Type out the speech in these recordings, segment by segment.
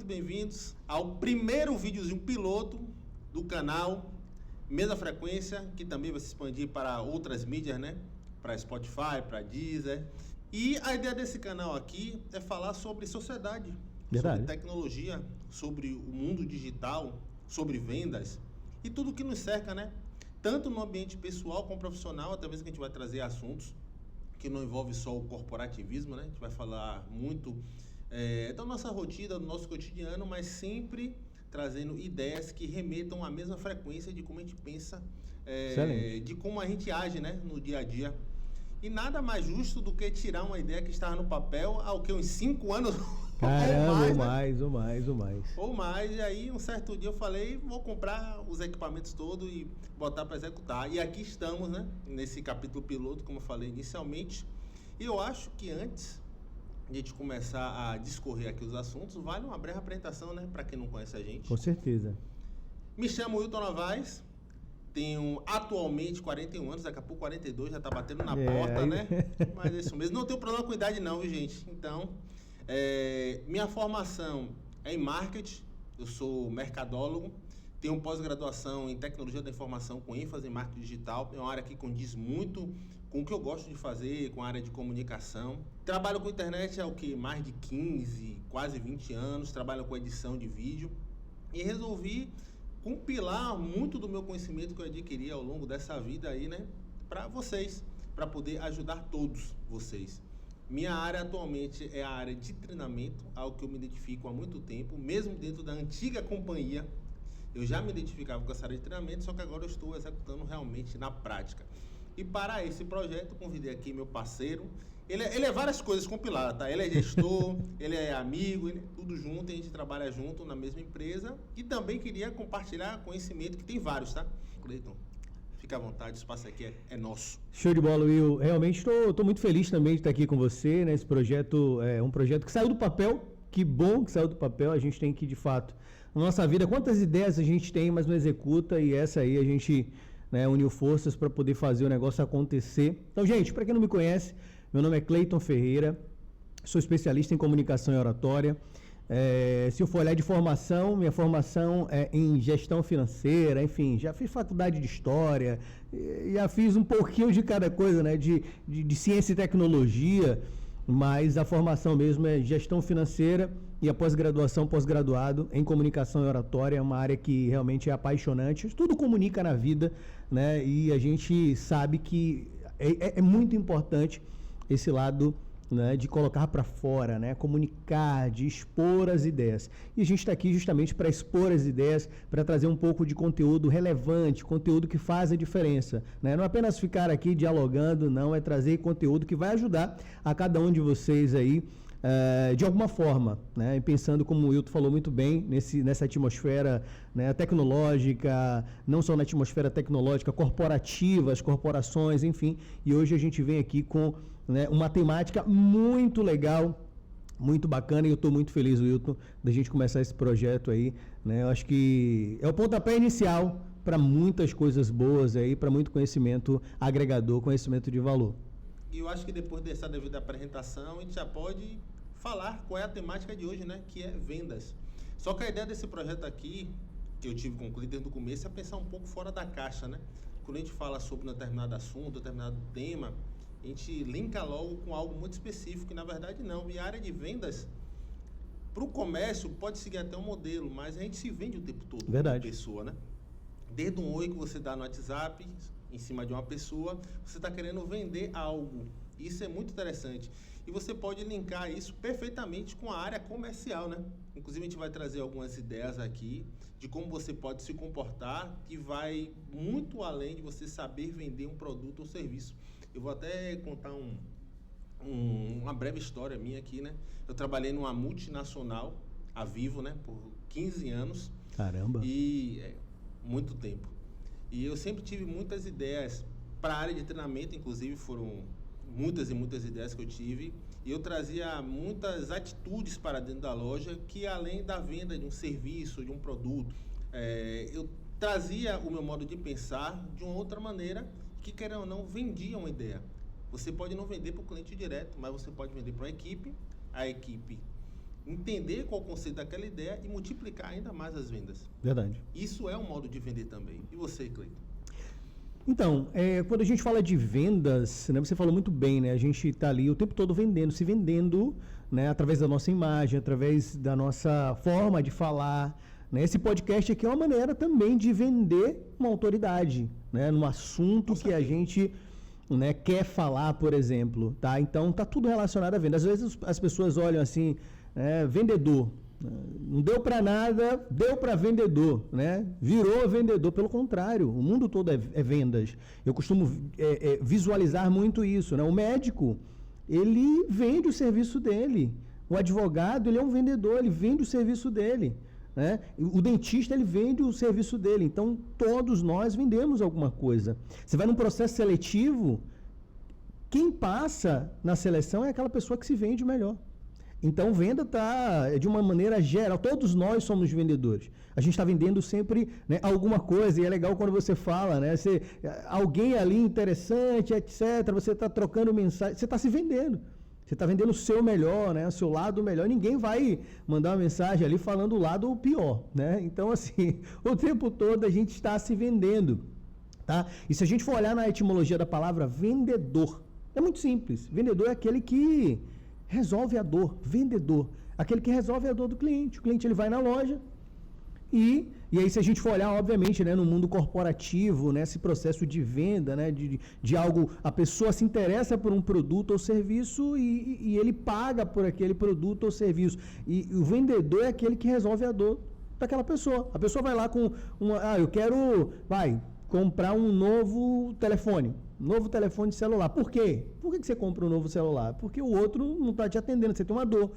muito bem-vindos ao primeiro videozinho piloto do canal Mesma Frequência, que também vai se expandir para outras mídias, né? Para Spotify, para Deezer. E a ideia desse canal aqui é falar sobre sociedade, sobre tecnologia, sobre o mundo digital, sobre vendas e tudo que nos cerca, né? Tanto no ambiente pessoal como profissional, até mesmo que a gente vai trazer assuntos que não envolve só o corporativismo, né? A gente vai falar muito da nossa rotina, do nosso cotidiano, mas sempre trazendo ideias que remetam à mesma frequência de como a gente pensa, de como a gente age, né? No dia a dia. E nada mais justo do que tirar uma ideia que estava no papel há o que, uns 5 anos? Caramba, Ou mais, e aí um certo dia eu falei, vou comprar os equipamentos todos e botar para executar. E aqui estamos, né, nesse capítulo piloto, como eu falei inicialmente. E eu acho que antes de a gente começar a discorrer aqui os assuntos, vale uma breve apresentação, né, para quem não conhece a gente. Com certeza. Me chamo Wilton Novaes, tenho atualmente 41 anos, daqui a pouco 42, já tá batendo na porta, né? Mas é isso mesmo, não tenho problema com idade não, viu, gente? Então, minha formação é em marketing, eu sou mercadólogo, tenho pós-graduação em tecnologia da informação com ênfase em marketing digital, é uma área que condiz muito com o que eu gosto de fazer, com a área de comunicação. Trabalho com internet há mais de 15, quase 20 anos, trabalho com edição de vídeo e resolvi compilar muito do meu conhecimento que eu adquiri ao longo dessa vida aí, né, para vocês, para poder ajudar todos vocês. Minha área atualmente é a área de treinamento, algo que eu me identifico há muito tempo, mesmo dentro da antiga companhia, eu já me identificava com essa área de treinamento, só que agora eu estou executando realmente na prática. E para esse projeto, convidei aqui meu parceiro, ele é várias coisas compiladas, tá? Ele é gestor, ele é amigo, ele é tudo junto, a gente trabalha junto na mesma empresa e também queria compartilhar conhecimento, que tem vários, tá? Cleiton, fica à vontade, o espaço aqui é nosso. Show de bola, Will. Realmente estou muito feliz também de estar aqui com você, né? Esse projeto é um projeto que saiu do papel, que bom que saiu do papel, a gente tem que, de fato, na nossa vida, quantas ideias a gente tem, mas não executa, e essa aí a gente, né, uniu forças para poder fazer o negócio acontecer. Então, gente, para quem não me conhece, meu nome é Cleiton Ferreira, sou especialista em comunicação e oratória. Se eu for olhar de formação, minha formação é em gestão financeira, enfim, já fiz faculdade de história, já fiz um pouquinho de cada coisa, né, de ciência e tecnologia, mas a formação mesmo é gestão financeira e a pós-graduação, pós-graduado em comunicação e oratória, é uma área que realmente é apaixonante. Tudo comunica na vida, né? E a gente sabe que é muito importante esse lado, né, de colocar para fora, né, comunicar, de expor as ideias. E a gente está aqui justamente para expor as ideias, para trazer um pouco de conteúdo relevante, conteúdo que faz a diferença, né? Não apenas ficar aqui dialogando, não, é trazer conteúdo que vai ajudar a cada um de vocês aí, de alguma forma, né? E pensando, como o Wilton falou muito bem, nessa atmosfera, né, tecnológica, não só na atmosfera tecnológica, corporativa, as corporações, enfim. E hoje a gente vem aqui com, né, uma temática muito legal, muito bacana, e eu estou muito feliz, Wilton, da gente começar esse projeto aí, né? Eu acho que é o pontapé inicial para muitas coisas boas aí, para muito conhecimento agregador, conhecimento de valor. E eu acho que depois dessa devida apresentação, a gente já pode falar qual é a temática de hoje, né? Que é vendas. Só que a ideia desse projeto aqui, que eu tive com o Cleiton desde o começo, é pensar um pouco fora da caixa, né? Quando a gente fala sobre um determinado assunto, um determinado tema, a gente linka logo com algo muito específico, e na verdade não. E a área de vendas, para o comércio, pode seguir até um modelo, mas a gente se vende o tempo todo. Verdade. Como pessoa, né? Desde um oi que você dá no WhatsApp, em cima de uma pessoa, você está querendo vender algo. Isso é muito interessante. E você pode linkar isso perfeitamente com a área comercial, né? Inclusive, a gente vai trazer algumas ideias aqui de como você pode se comportar, que vai muito além de você saber vender um produto ou serviço. Eu vou até contar uma breve história minha aqui, né? Eu trabalhei numa multinacional, a Vivo, né? Por 15 anos. Caramba! E muito tempo. E eu sempre tive muitas ideias para a área de treinamento, inclusive foram muitas e muitas ideias que eu tive, e eu trazia muitas atitudes para dentro da loja que, além da venda de um serviço, de um produto, eu trazia o meu modo de pensar de uma outra maneira que, querendo ou não, vendia uma ideia. Você pode não vender para o cliente direto, mas você pode vender para uma equipe, a equipe entender qual é o conceito daquela ideia e multiplicar ainda mais as vendas. Verdade. Isso é um modo de vender também. E você, Cleiton? Então, quando a gente fala de vendas, né, você falou muito bem, né? A gente está ali o tempo todo vendendo, se vendendo, né, através da nossa imagem, através da nossa forma de falar. Né? Esse podcast aqui é uma maneira também de vender uma autoridade, né, num assunto que a gente, né, quer falar, por exemplo. Tá? Então, está tudo relacionado à venda. Às vezes as pessoas olham assim, vendedor. Não deu para nada, deu para vendedor, né? Virou vendedor. Pelo contrário, o mundo todo é vendas. Eu costumo visualizar muito isso, né? O médico, ele vende o serviço dele. O advogado, ele é um vendedor, ele vende o serviço dele. Né? O dentista, ele vende o serviço dele. Então, todos nós vendemos alguma coisa. Você vai num processo seletivo, quem passa na seleção é aquela pessoa que se vende melhor. Então, venda está de uma maneira geral. Todos nós somos vendedores. A gente está vendendo sempre, né, alguma coisa. E é legal quando você fala, né? Alguém ali interessante, etc. Você está trocando mensagem. Você está se vendendo. Você está vendendo o seu melhor, né? O seu lado melhor. Ninguém vai mandar uma mensagem ali falando o lado pior, né? Então, assim, o tempo todo a gente está se vendendo. Tá? E se a gente for olhar na etimologia da palavra vendedor, é muito simples. Vendedor é aquele que resolve a dor, vendedor, aquele que resolve a dor do cliente. O cliente, ele vai na loja e aí, se a gente for olhar, obviamente, né, no mundo corporativo, né, esse processo de venda, né, de algo, a pessoa se interessa por um produto ou serviço e ele paga por aquele produto ou serviço. E o vendedor é aquele que resolve a dor daquela pessoa. A pessoa vai lá com eu quero, comprar um novo telefone celular. Por quê? Por que você compra um novo celular? Porque o outro não está te atendendo, você tem uma dor.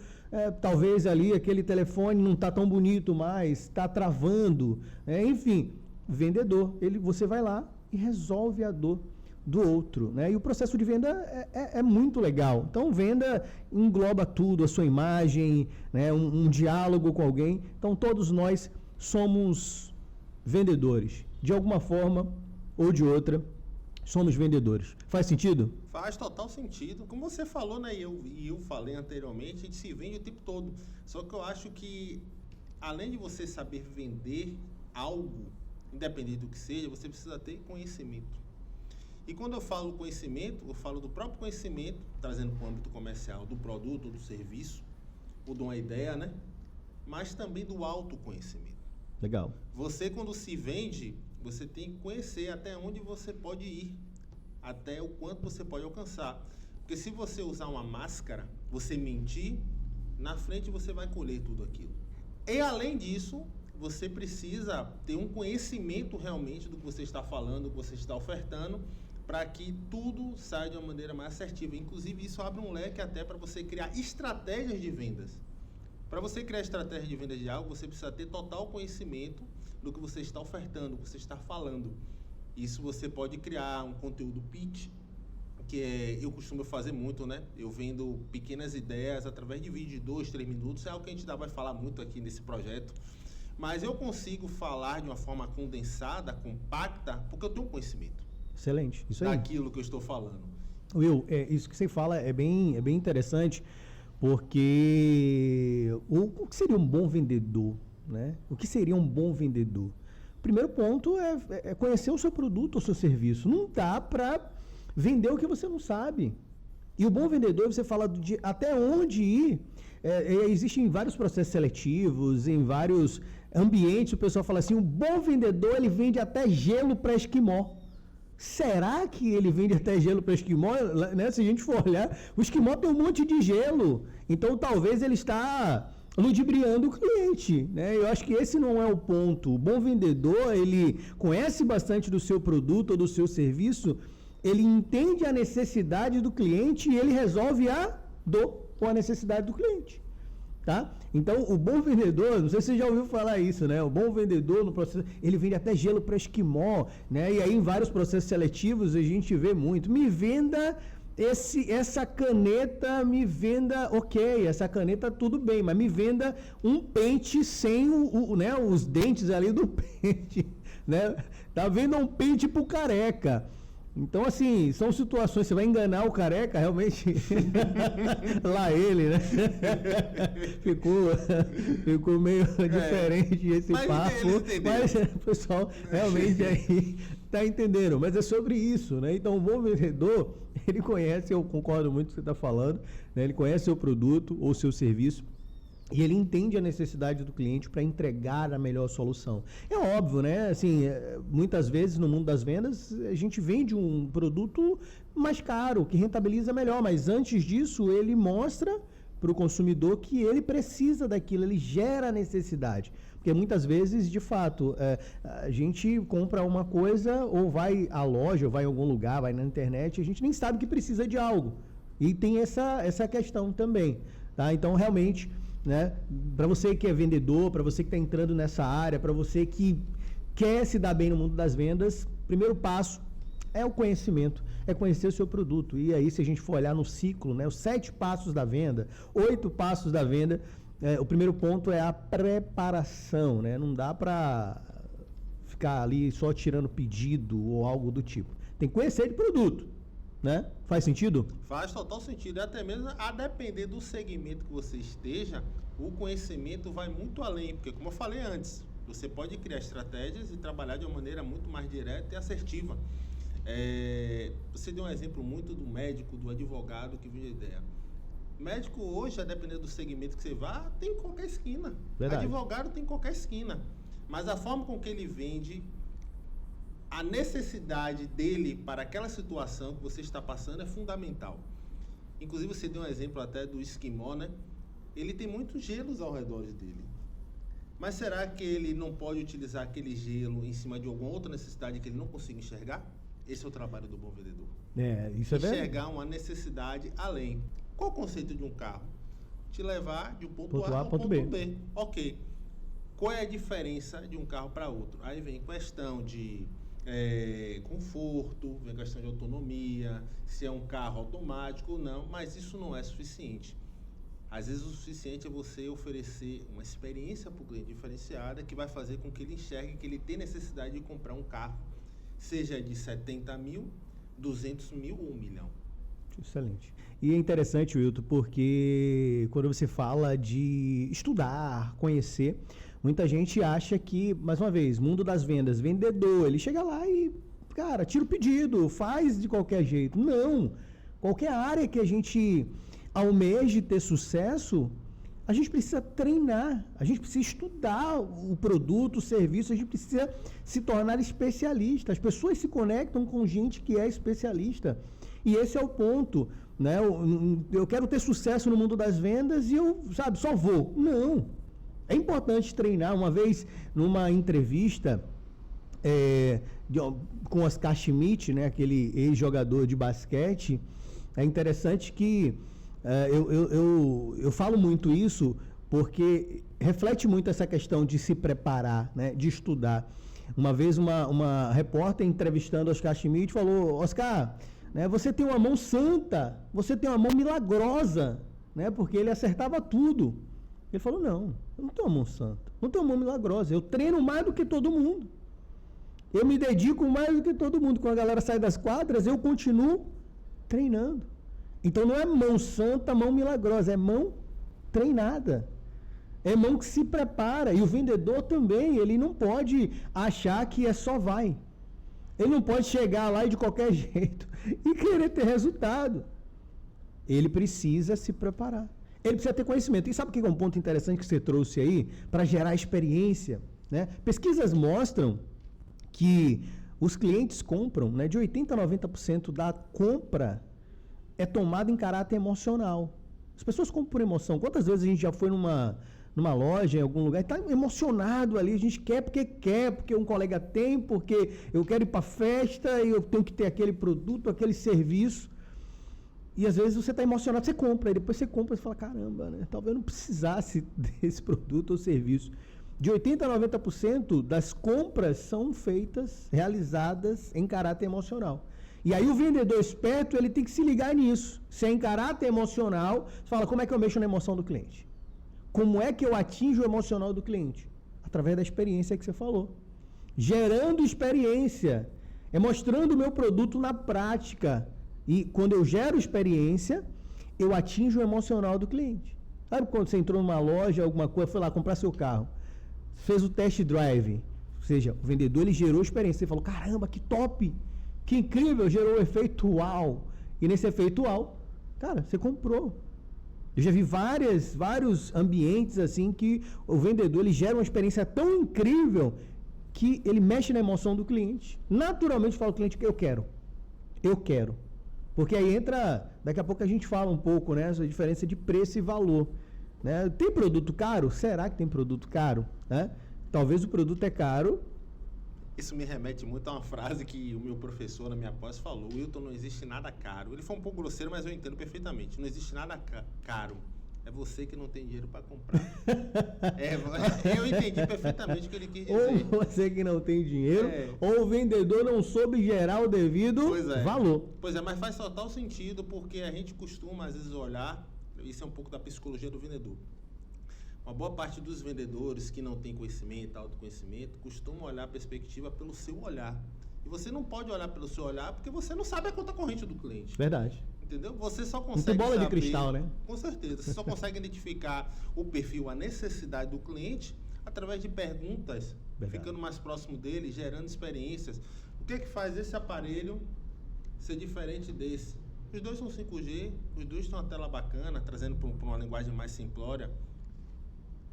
Talvez ali aquele telefone não está tão bonito mais, está travando. Enfim, vendedor. Você vai lá e resolve a dor do outro. Né? E o processo de venda é muito legal. Então, venda engloba tudo, a sua imagem, né? um diálogo com alguém. Então, todos nós somos vendedores. De alguma forma ou de outra, somos vendedores. Faz sentido? Faz total sentido. Como você falou, né? E eu falei anteriormente, a gente se vende o tempo todo. Só que eu acho que, além de você saber vender algo, independente do que seja, você precisa ter conhecimento. E quando eu falo conhecimento, eu falo do próprio conhecimento, trazendo para o âmbito comercial, do produto, do serviço, ou de uma ideia, né? Mas também do autoconhecimento. Legal. Você, quando se vende, você tem que conhecer até onde você pode ir, até o quanto você pode alcançar. Porque se você usar uma máscara, você mentir, na frente você vai colher tudo aquilo. E além disso, você precisa ter um conhecimento realmente do que você está falando, do que você está ofertando, para que tudo saia de uma maneira mais assertiva. Inclusive, isso abre um leque até para você criar estratégias de vendas. Para você criar estratégia de vendas de algo, você precisa ter total conhecimento do que você está ofertando, do que você está falando. Isso você pode criar um conteúdo pitch, que eu costumo fazer muito, né? Eu vendo pequenas ideias através de vídeo de 2, 3 minutos, é algo que a gente ainda vai falar muito aqui nesse projeto. Mas eu consigo falar de uma forma condensada, compacta, porque eu tenho conhecimento. Excelente, isso aí. Daquilo que eu estou falando. Will, isso que você fala é bem interessante, porque o que seria um bom vendedor? Né? O que seria um bom vendedor? O primeiro ponto é conhecer o seu produto ou seu serviço. Não dá para vender o que você não sabe. E o bom vendedor, você fala de até onde ir. Existem vários processos seletivos, em vários ambientes, o pessoal fala assim, um bom vendedor, ele vende até gelo para esquimó. Será que ele vende até gelo para esquimó? Né? Se a gente for olhar, o esquimó tem um monte de gelo. Então, talvez ele está ludibriando o cliente, né? Eu acho que esse não é o ponto. O bom vendedor, ele conhece bastante do seu produto ou do seu serviço, ele entende a necessidade do cliente e ele resolve a dor ou a necessidade do cliente, tá? Então, o bom vendedor, não sei se você já ouviu falar isso, né? O bom vendedor, no processo, ele vende até gelo para esquimó, né? E aí, em vários processos seletivos, a gente vê muito. Me venda essa caneta, me venda, ok, essa caneta tudo bem, mas me venda um pente sem né, os dentes ali do pente, né? Tá vendo um pente pro careca. Então, assim, são situações, você vai enganar o careca, realmente, lá ele, né? ficou meio diferente esse papo, mas o pessoal realmente aí tá entendendo, mas é sobre isso, né? Então, o bom vendedor, ele conhece, eu concordo muito com o que você está falando, né? Ele conhece seu produto ou seu serviço, e ele entende a necessidade do cliente para entregar a melhor solução. É óbvio, né? Assim, muitas vezes no mundo das vendas, a gente vende um produto mais caro, que rentabiliza melhor, mas antes disso, ele mostra para o consumidor que ele precisa daquilo, ele gera a necessidade. Porque muitas vezes, de fato, a gente compra uma coisa, ou vai à loja, ou vai em algum lugar, vai na internet, a gente nem sabe que precisa de algo. E tem essa questão também. Tá? Então, realmente, né, para você que é vendedor, para você que está entrando nessa área, para você que quer se dar bem no mundo das vendas, primeiro passo é o conhecimento, é conhecer o seu produto. E aí, se a gente for olhar no ciclo, né, os 7 passos da venda, 8 passos da venda, o primeiro ponto é a preparação, né? Não dá para ficar ali só tirando pedido ou algo do tipo. Tem que conhecer de produto, né? Faz sentido? Faz total sentido. Até mesmo a depender do segmento que você esteja, o conhecimento vai muito além. Porque, como eu falei antes, você pode criar estratégias e trabalhar de uma maneira muito mais direta e assertiva. Você deu um exemplo muito do médico, do advogado que vende ideia. Médico hoje, a depender do segmento que você vá, tem em qualquer esquina. Verdade. Advogado tem em qualquer esquina. Mas a forma com que ele vende, a necessidade dele para aquela situação que você está passando é fundamental. Inclusive, você deu um exemplo até do esquimó, né? Ele tem muitos gelos ao redor dele. Mas será que ele não pode utilizar aquele gelo em cima de alguma outra necessidade que ele não consiga enxergar? Esse é o trabalho do bom vendedor. Isso é verdade. Enxergar uma necessidade além. Qual o conceito de um carro? Te levar de um ponto A ao ponto B. Ok. Qual é a diferença de um carro para outro? Aí vem questão de conforto, vem questão de autonomia, se é um carro automático ou não, mas isso não é suficiente. Às vezes o suficiente é você oferecer uma experiência para o cliente diferenciada que vai fazer com que ele enxergue que ele tem necessidade de comprar um carro, seja de 70 mil, 200 mil ou 1 milhão. Excelente. E é interessante, Wilton, porque quando você fala de estudar, conhecer, muita gente acha que, mais uma vez, mundo das vendas, vendedor, ele chega lá e, cara, tira o pedido, faz de qualquer jeito. Não. Qualquer área que a gente almeje ter sucesso, a gente precisa treinar, a gente precisa estudar o produto, o serviço, a gente precisa se tornar especialista. As pessoas se conectam com gente que é especialista. E esse é o ponto, né? Eu quero ter sucesso no mundo das vendas e eu, só vou. Não. É importante treinar. Uma vez, numa entrevista com Oscar Schmidt, né? Aquele ex-jogador de basquete, é interessante que eu falo muito isso porque reflete muito essa questão de se preparar, né? De estudar. Uma vez, uma repórter entrevistando Oscar Schmidt falou: Oscar, né, você tem uma mão santa, você tem uma mão milagrosa, né, porque ele acertava tudo. Ele falou: não, eu não tenho uma mão santa, não tenho uma mão milagrosa, eu treino mais do que todo mundo. Eu me dedico mais do que todo mundo. Quando a galera sai das quadras, eu continuo treinando. Então não é mão santa, mão milagrosa, é mão treinada. É mão que se prepara. E o vendedor também, ele não pode achar que é só vai. Ele não pode chegar lá e de qualquer jeito e querer ter resultado. Ele precisa se preparar. Ele precisa ter conhecimento. E sabe o que é um ponto interessante que você trouxe aí? Para gerar experiência, né? Pesquisas mostram que os clientes compram, né, de 80% a 90% da compra é tomada em caráter emocional. As pessoas compram por emoção. Quantas vezes a gente já foi numa loja, em algum lugar, e está emocionado ali, a gente quer, porque um colega tem, porque eu quero ir para a festa e eu tenho que ter aquele produto, aquele serviço. E às vezes você está emocionado, você compra, e depois você compra e fala: caramba, né? Talvez eu não precisasse desse produto ou serviço. De 80% a 90% das compras são feitas, realizadas em caráter emocional. E aí o vendedor esperto, ele tem que se ligar nisso. Se é em caráter emocional, você fala: como é que eu mexo na emoção do cliente? Como é que eu atinjo o emocional do cliente? Através da experiência que você falou. Gerando experiência. É mostrando o meu produto na prática. E quando eu gero experiência, eu atinjo o emocional do cliente. Sabe quando você entrou numa loja, alguma coisa, foi lá comprar seu carro, fez o test drive, ou seja, o vendedor ele gerou experiência. Você falou, caramba, que top, que incrível, gerou o efeito uau. E nesse efeito uau, cara, você comprou. Eu já vi vários ambientes assim que o vendedor ele gera uma experiência tão incrível que ele mexe na emoção do cliente. Naturalmente fala o cliente que eu quero. Porque aí entra, daqui a pouco a gente fala um pouco, né, essa diferença de preço e valor. Né? Tem produto caro? Será que tem produto caro? Né? Talvez o produto é caro. Isso me remete muito a uma frase que o meu professor na minha pós falou: Wilton, não existe nada caro. Ele foi um pouco grosseiro, mas eu entendo perfeitamente. Não existe nada caro. É você que não tem dinheiro para comprar. Eu entendi perfeitamente o que ele quis dizer. Ou você que não tem dinheiro, ou o vendedor não soube gerar o devido valor. Pois é, mas faz total sentido, porque a gente costuma, às vezes, olhar, isso é um pouco da psicologia do vendedor. Uma boa parte dos vendedores que não tem conhecimento, autoconhecimento, costumam olhar a perspectiva pelo seu olhar. E você não pode olhar pelo seu olhar porque você não sabe a conta corrente do cliente. Verdade. Entendeu? Você só consegue Não tem bola saber, de cristal, né? Com certeza. Você só consegue identificar o perfil, a necessidade do cliente através de perguntas, ficando mais próximo dele, gerando experiências. O que é que faz esse aparelho ser diferente desse? Os dois são 5G, os dois têm uma tela bacana, trazendo para uma linguagem mais simplória.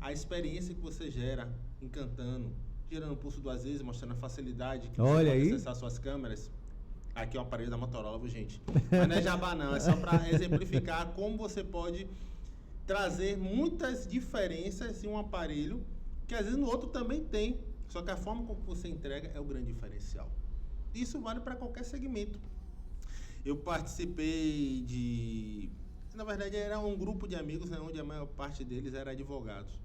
A experiência que você gera, encantando, gerando o pulso duas vezes, mostrando a facilidade que você pode acessar suas câmeras. Aqui é um aparelho da Motorola, viu, gente? Mas não é jabá, não. É só para exemplificar como você pode trazer muitas diferenças em um aparelho que às vezes no outro também tem. Só que a forma como você entrega é o grande diferencial. Isso vale para qualquer segmento. Eu participei de... Na verdade, era um grupo de amigos, né, onde a maior parte deles era advogados.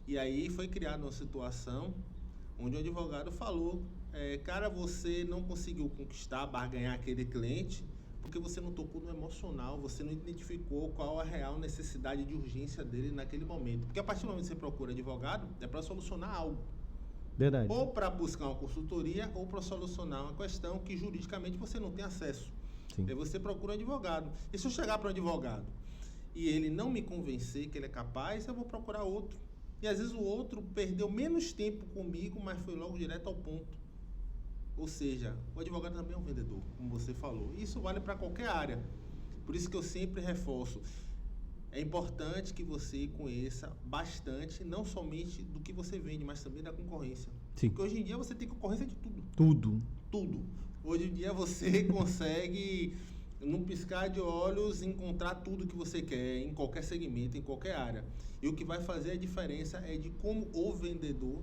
E aí foi criada uma situação onde o advogado falou: cara, você não conseguiu conquistar, barganhar aquele cliente porque você não tocou no emocional, você não identificou qual a real necessidade de urgência dele naquele momento. Porque a partir do momento que você procura advogado, é para solucionar algo. Verdade. Ou para buscar uma consultoria, ou para solucionar uma questão que juridicamente você não tem acesso. Sim. Aí você procura um advogado. E se eu chegar para um advogado e ele não me convencer que ele é capaz, eu vou procurar outro. E às vezes o outro perdeu menos tempo comigo, mas foi logo direto ao ponto. Ou seja, o advogado também é um vendedor, como você falou. Isso vale para qualquer área. Por isso que eu sempre reforço. É importante que você conheça bastante, não somente do que você vende, mas também da concorrência. Sim. Porque hoje em dia você tem concorrência de tudo. Tudo. Hoje em dia você consegue, num piscar de olhos, encontrar tudo que você quer, em qualquer segmento, em qualquer área. E o que vai fazer a diferença é de como o vendedor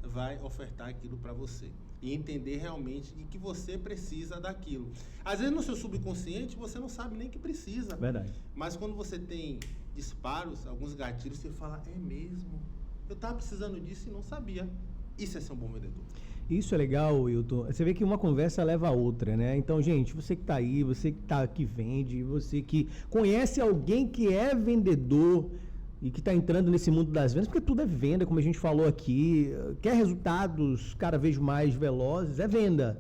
vai ofertar aquilo para você. E entender realmente de que você precisa daquilo. Às vezes no seu subconsciente você não sabe nem que precisa. Verdade. Mas quando você tem disparos, alguns gatilhos, você fala: é mesmo? Eu estava precisando disso e não sabia. Isso é ser um bom vendedor. Isso é legal, Wilton. Você vê que uma conversa leva a outra, né? Então, gente, você que está aí, você que vende, você que conhece alguém que é vendedor e que está entrando nesse mundo das vendas, porque tudo é venda, como a gente falou aqui, quer resultados cada vez mais velozes, é venda,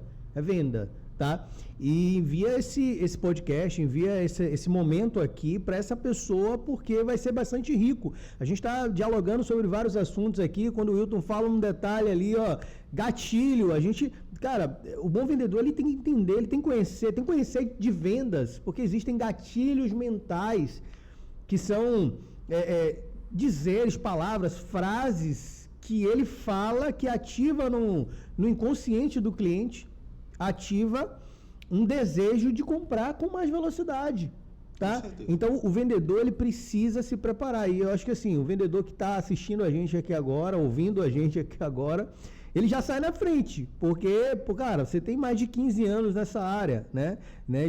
tá? E envia esse podcast, envia esse momento aqui para essa pessoa, porque vai ser bastante rico. A gente está dialogando sobre vários assuntos aqui, quando o Wilton fala um detalhe ali, ó, gatilho, a gente... Cara, o bom vendedor ele tem que entender, ele tem que conhecer de vendas, porque existem gatilhos mentais que são dizeres, palavras, frases que ele fala que ativa no inconsciente do cliente, ativa um desejo de comprar com mais velocidade, tá? Então, o vendedor, ele precisa se preparar. E eu acho que, assim, o vendedor que está assistindo a gente aqui agora, ouvindo a gente aqui agora, ele já sai na frente, porque, cara, você tem mais de 15 anos nessa área, né?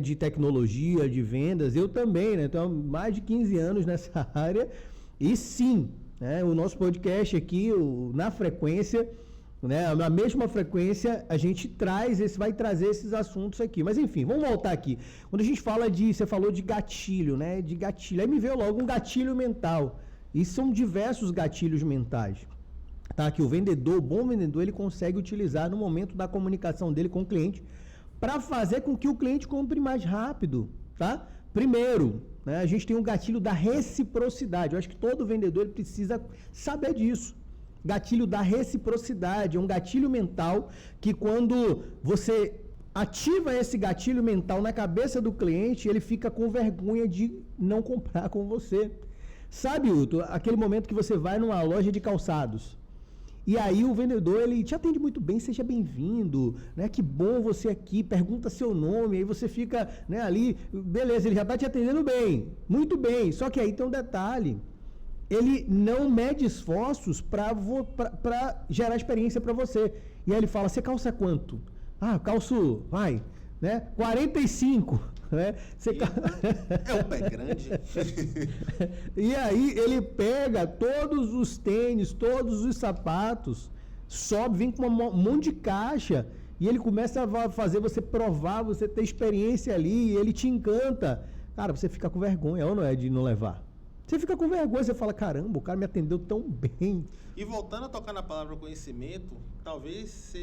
De tecnologia, de vendas, eu também, né? Então, mais de 15 anos nessa área, e sim, né? O nosso podcast aqui, na frequência, né? Na mesma frequência, a gente vai trazer esses assuntos aqui. Mas, enfim, vamos voltar aqui. Quando a gente fala você falou de gatilho, né? De gatilho, aí me veio logo um gatilho mental, e são diversos gatilhos mentais. tá? Que o bom vendedor, ele consegue utilizar no momento da comunicação dele com o cliente para fazer com que o cliente compre mais rápido, tá? Primeiro, né, a gente tem um gatilho da reciprocidade. Eu acho que todo vendedor ele precisa saber disso. Gatilho da reciprocidade é um gatilho mental que quando você ativa esse gatilho mental na cabeça do cliente, ele fica com vergonha de não comprar com você. Sabe, Huto, aquele momento que você vai numa loja de calçados e aí o vendedor, ele te atende muito bem, seja bem-vindo, né? Que bom você aqui, pergunta seu nome, aí você fica, né, ali, beleza, ele já está te atendendo bem, muito bem, só que aí tem um detalhe, ele não mede esforços para gerar experiência para você. E aí ele fala, você calça quanto? Ah, calço, vai, né, 45, né? É um pé grande. E aí ele pega todos os tênis, todos os sapatos, sobe, vem com um monte de caixa, e ele começa a fazer você provar, você ter experiência ali, e ele te encanta. Cara, você fica com vergonha, ou não é, de não levar? Você fica com vergonha, você fala, caramba, o cara me atendeu tão bem. E voltando a tocar na palavra conhecimento, talvez se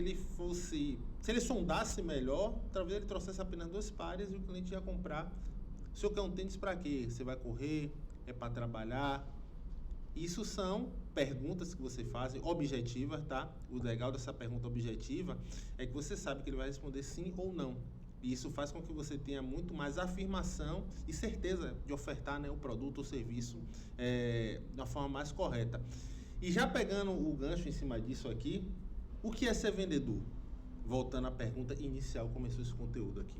ele sondasse melhor, talvez ele trouxesse apenas 2 pares e o cliente ia comprar. O senhor quer um tênis para quê? Você vai correr? É para trabalhar? Isso são perguntas que você faz, objetivas, tá? O legal dessa pergunta objetiva é que você sabe que ele vai responder sim ou não. E isso faz com que você tenha muito mais afirmação e certeza de ofertar, né, o produto ou serviço de uma forma mais correta. E já pegando o gancho em cima disso aqui, o que é ser vendedor? Voltando à pergunta inicial, começou esse conteúdo aqui.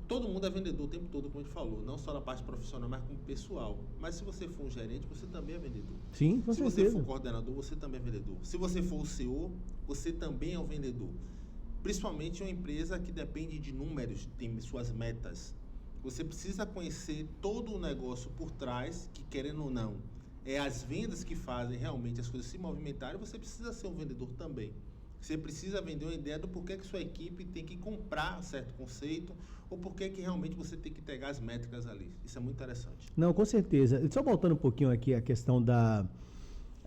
Todo mundo é vendedor o tempo todo, como a gente falou, não só na parte profissional, mas como pessoal. Mas se você for um gerente, você também é vendedor. Sim, com certeza. Se você for coordenador, você também é vendedor. Se você for o CEO, você também é um vendedor. Principalmente uma empresa que depende de números, tem suas metas. Você precisa conhecer todo o negócio por trás, que querendo ou não, é as vendas que fazem realmente as coisas se movimentarem. Você precisa ser um vendedor também. Você precisa vender uma ideia do porquê que sua equipe tem que comprar certo conceito ou porquê que realmente você tem que pegar as métricas ali. Isso é muito interessante. Não, com certeza. Só voltando um pouquinho aqui a questão da...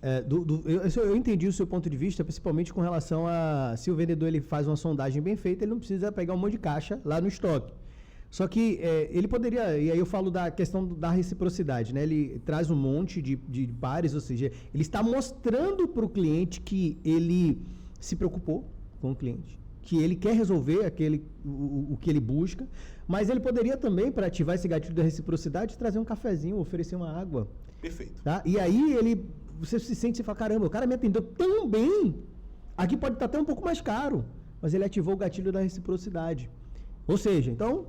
eu entendi o seu ponto de vista, principalmente com relação a se o vendedor ele faz uma sondagem bem feita, ele não precisa pegar um monte de caixa lá no estoque. Só que ele poderia, e aí eu falo da questão da reciprocidade, né? Ele traz um monte de pares, ou seja, ele está mostrando para o cliente que ele se preocupou com o cliente, que ele quer resolver o que ele busca, mas ele poderia também, para ativar esse gatilho da reciprocidade, trazer um cafezinho, oferecer uma água. Perfeito. Tá? E aí você se sente, você fala, caramba, o cara me atendeu tão bem, aqui pode estar até um pouco mais caro, mas ele ativou o gatilho da reciprocidade. Ou seja, então,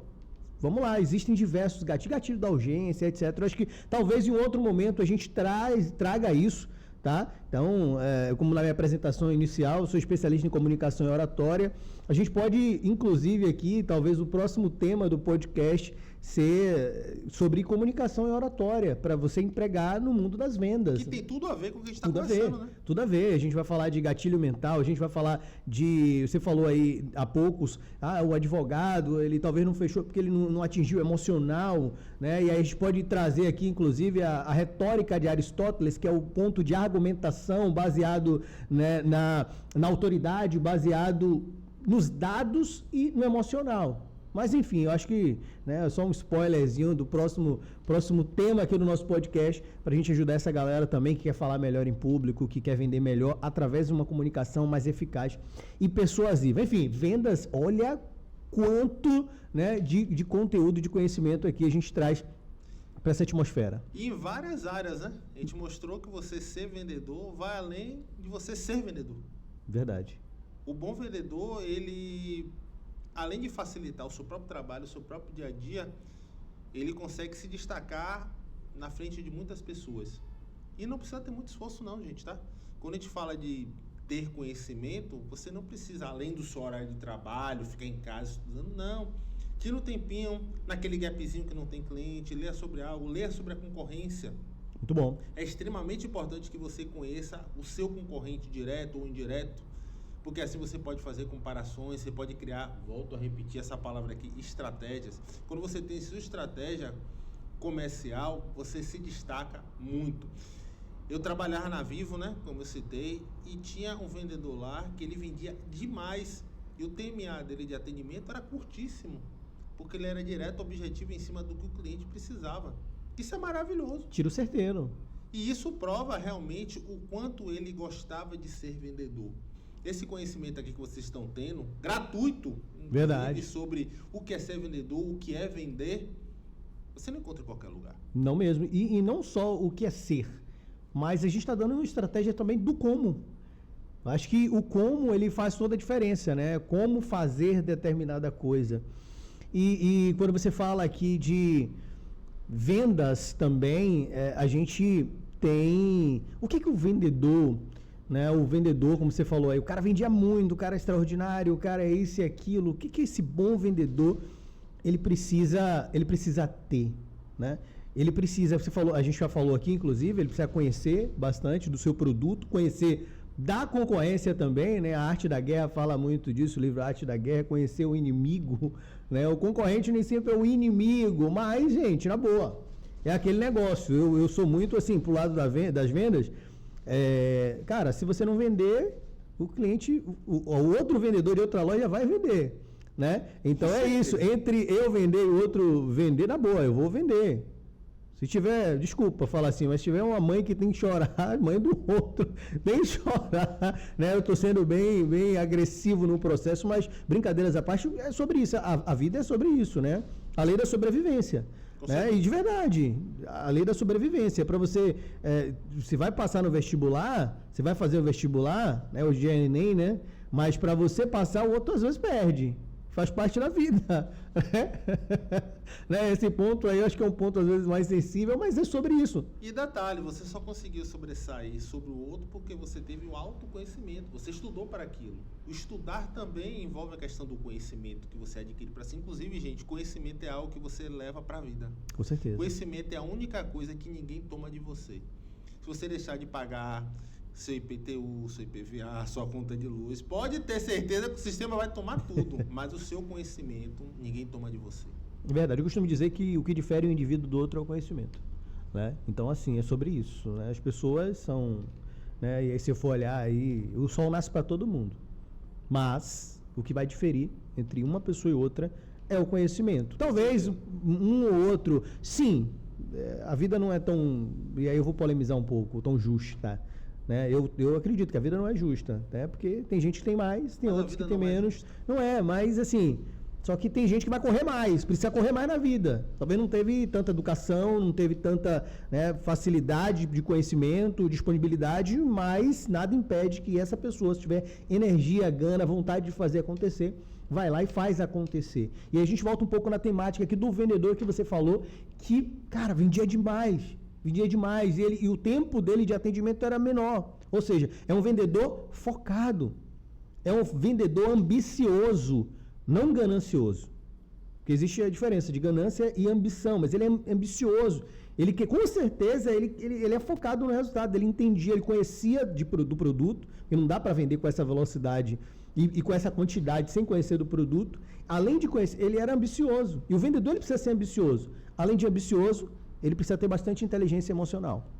vamos lá, existem diversos gatilho da urgência, etc. Eu acho que talvez em outro momento a gente traga isso, tá? Então, como na minha apresentação inicial, eu sou especialista em comunicação e oratória, a gente pode, inclusive aqui, talvez o próximo tema do podcast ser sobre comunicação e oratória, para você empregar no mundo das vendas. Que tem tudo a ver com o que a gente está conversando, né? Tudo a ver. A gente vai falar de gatilho mental, a gente vai falar de... Você falou aí há poucos, o advogado, ele talvez não fechou porque ele não atingiu o emocional, né? E aí a gente pode trazer aqui, inclusive, a retórica de Aristóteles, que é o ponto de argumentação baseado, né, na autoridade, baseado nos dados e no emocional. Mas, enfim, eu acho que, né, é só um spoilerzinho do próximo tema aqui do nosso podcast, para a gente ajudar essa galera também que quer falar melhor em público, que quer vender melhor através de uma comunicação mais eficaz e persuasiva. Enfim, vendas, olha quanto, né, de conteúdo, de conhecimento aqui a gente traz para essa atmosfera. E em várias áreas, né? A gente mostrou que você ser vendedor vai além de você ser vendedor. Verdade. O bom vendedor, ele... além de facilitar o seu próprio trabalho, o seu próprio dia a dia, ele consegue se destacar na frente de muitas pessoas. E não precisa ter muito esforço não, gente, tá? Quando a gente fala de ter conhecimento, você não precisa, além do seu horário de trabalho, ficar em casa estudando, não. Tira um tempinho naquele gapzinho que não tem cliente, leia sobre algo, leia sobre a concorrência. Muito bom. É extremamente importante que você conheça o seu concorrente direto ou indireto, porque assim você pode fazer comparações, você pode criar, volto a repetir essa palavra aqui, estratégias. Quando você tem sua estratégia comercial, você se destaca muito. Eu trabalhava na Vivo, né, como eu citei, e tinha um vendedor lá que ele vendia demais. E o TMA dele de atendimento era curtíssimo, porque ele era direto, objetivo em cima do que o cliente precisava. Isso é maravilhoso. Tiro certeiro. E isso prova realmente o quanto ele gostava de ser vendedor. Esse conhecimento aqui que vocês estão tendo, gratuito, verdade, sobre o que é ser vendedor, o que é vender, você não encontra em qualquer lugar. Não mesmo. E não só o que é ser, mas a gente está dando uma estratégia também do como. Acho que o como ele faz toda a diferença, né? Como fazer determinada coisa. E quando você fala aqui de vendas também, a gente tem... O que o vendedor... Né, o vendedor, como você falou aí, o cara vendia muito, o cara é extraordinário, o cara é isso e aquilo. O que esse bom vendedor ele precisa ter, né? Ele precisa, você falou, a gente já falou aqui, inclusive, ele precisa conhecer bastante do seu produto, conhecer da concorrência também, né? A Arte da Guerra fala muito disso, o livro Arte da Guerra, conhecer o inimigo, né? O concorrente nem sempre é o inimigo, mas, gente, na boa, é aquele negócio. Eu sou muito assim, pro lado das vendas. Cara, se você não vender, o cliente, o outro vendedor de outra loja vai vender, né? Então é isso, entre eu vender e o outro vender, na boa, eu vou vender. Se tiver, desculpa falar assim, mas se tiver uma mãe que tem que chorar, a mãe do outro tem que chorar, né? Eu estou sendo bem agressivo no processo, mas brincadeiras à parte, é sobre isso, a vida é sobre isso, né? A lei da sobrevivência. Né? E de verdade, a lei da sobrevivência, para você, você vai passar no vestibular, você vai fazer o vestibular, né? Hoje é Enem, né? Mas para você passar, o outro às vezes perde, faz parte da vida, né? Esse ponto aí, eu acho que é um ponto às vezes mais sensível, mas é sobre isso. E detalhe, você só conseguiu sobressair sobre o outro porque você teve o autoconhecimento, você estudou para aquilo. O estudar também envolve a questão do conhecimento que você adquire para si. Inclusive, gente, conhecimento é algo que você leva para a vida. Com certeza. Conhecimento é a única coisa que ninguém toma de você. Se você deixar de pagar seu IPTU, seu IPVA, sua conta de luz, pode ter certeza que o sistema vai tomar tudo, mas o seu conhecimento ninguém toma de você. É verdade, eu costumo dizer que o que difere o indivíduo do outro é o conhecimento, né? Então, assim, é sobre isso, né? As pessoas são, né? E aí, se eu for olhar aí, o sol nasce para todo mundo, mas o que vai diferir entre uma pessoa e outra é o conhecimento. Talvez um ou outro, sim, a vida não é tão, e aí eu vou polemizar um pouco, tão justa, né? Eu acredito que a vida não é justa, né? Porque tem gente que tem mais, tem outros que tem menos. Não é, mas assim, só que tem gente que vai correr mais, precisa correr mais na vida. Talvez não teve tanta educação, não teve tanta, né, facilidade de conhecimento, disponibilidade, mas nada impede que essa pessoa, se tiver energia, gana, vontade de fazer acontecer, vai lá e faz acontecer. E aí a gente volta um pouco na temática aqui do vendedor que você falou, que, cara, vendia demais. E o tempo dele de atendimento era menor. Ou seja, é um vendedor focado. É um vendedor ambicioso, não ganancioso. Porque existe a diferença de ganância e ambição, mas ele é ambicioso. Ele que com certeza ele é focado no resultado, ele entendia, ele conhecia do produto, e não dá para vender com essa velocidade e com essa quantidade sem conhecer do produto. Além de conhecer, ele era ambicioso. E o vendedor ele precisa ser ambicioso. Além de ambicioso, ele precisa ter bastante inteligência emocional.